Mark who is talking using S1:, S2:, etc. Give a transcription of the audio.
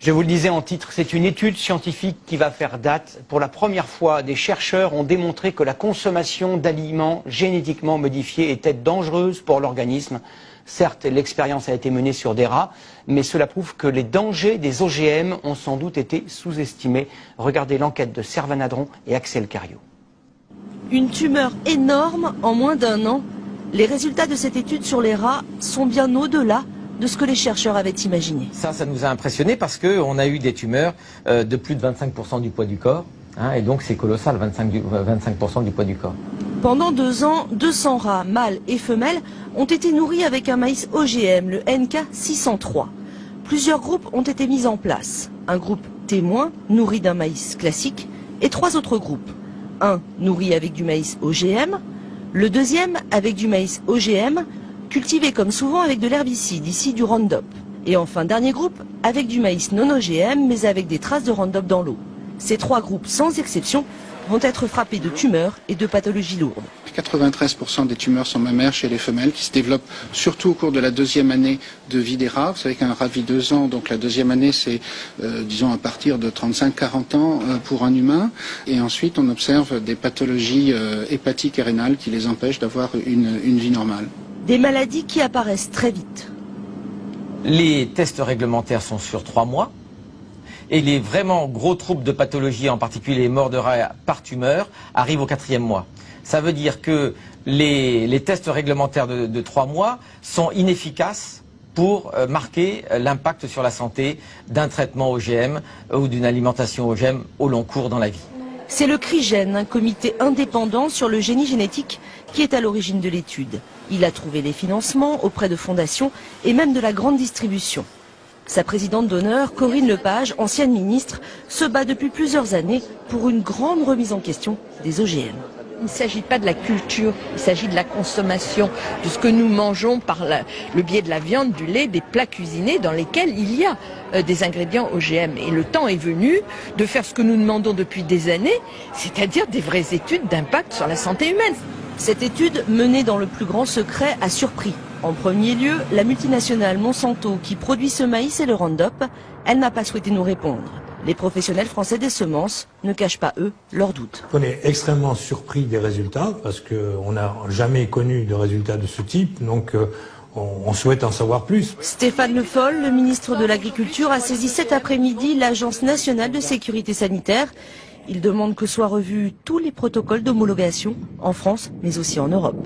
S1: Je vous le disais en titre, c'est une étude scientifique qui va faire date. Pour la première fois, des chercheurs ont démontré que la consommation d'aliments génétiquement modifiés était dangereuse pour l'organisme. Certes, l'expérience a été menée sur des rats, mais cela prouve que les dangers des OGM ont sans doute été sous-estimés. Regardez l'enquête de Servan Adron et Axel Cario.
S2: Une tumeur énorme en moins d'un an. Les résultats de cette étude sur les rats sont bien au-delà de ce que les chercheurs avaient imaginé.
S3: Ça nous a impressionné parce qu'on a eu des tumeurs de plus de 25% du poids du corps. Et donc c'est colossal, 25% du poids du corps.
S2: Pendant 2 ans, 200 rats, mâles et femelles, ont été nourris avec un maïs OGM, le NK603. Plusieurs groupes ont été mis en place. Un groupe témoin, nourri d'un maïs classique, et 3 autres groupes. Un nourri avec du maïs OGM, le deuxième avec du maïs OGM, cultivé comme souvent avec de l'herbicide, ici du Roundup. Et enfin, dernier groupe, avec du maïs non OGM, mais avec des traces de Roundup dans l'eau. Ces 3 groupes, sans exception, vont être frappés de tumeurs et de pathologies lourdes.
S4: 93% des tumeurs sont mammaires chez les femelles qui se développent surtout au cours de la 2e année de vie des rats. Vous savez qu'un rat vit 2 ans, donc la 2e année c'est disons à partir de 35-40 ans pour un humain. Et ensuite on observe des pathologies hépatiques et rénales qui les empêchent d'avoir une vie normale.
S2: Des maladies qui apparaissent très vite.
S3: Les tests réglementaires sont sur 3 mois. Et les vraiment gros troubles de pathologie, en particulier les morts de rats par tumeur, arrivent au 4e mois. Ça veut dire que les tests réglementaires de 3 mois sont inefficaces pour marquer l'impact sur la santé d'un traitement OGM ou d'une alimentation OGM au long cours dans la vie.
S2: C'est le CRIGEN, un comité indépendant sur le génie génétique, qui est à l'origine de l'étude. Il a trouvé les financements auprès de fondations et même de la grande distribution. Sa présidente d'honneur, Corinne Lepage, ancienne ministre, se bat depuis plusieurs années pour une grande remise en question des OGM.
S5: Il ne s'agit pas de la culture, il s'agit de la consommation, de ce que nous mangeons par le biais de la viande, du lait, des plats cuisinés dans lesquels il y a des ingrédients OGM. Et le temps est venu de faire ce que nous demandons depuis des années, c'est-à-dire des vraies études d'impact sur la santé humaine.
S2: Cette étude, menée dans le plus grand secret, a surpris. En premier lieu, la multinationale Monsanto qui produit ce maïs et le Roundup, elle n'a pas souhaité nous répondre. Les professionnels français des semences ne cachent pas, eux, leurs doutes.
S6: On est extrêmement surpris des résultats parce qu'on n'a jamais connu de résultats de ce type, donc on souhaite en savoir plus.
S2: Stéphane Le Foll, le ministre de l'Agriculture, a saisi cet après-midi l'Agence nationale de sécurité sanitaire. Il demande que soient revus tous les protocoles d'homologation en France, mais aussi en Europe.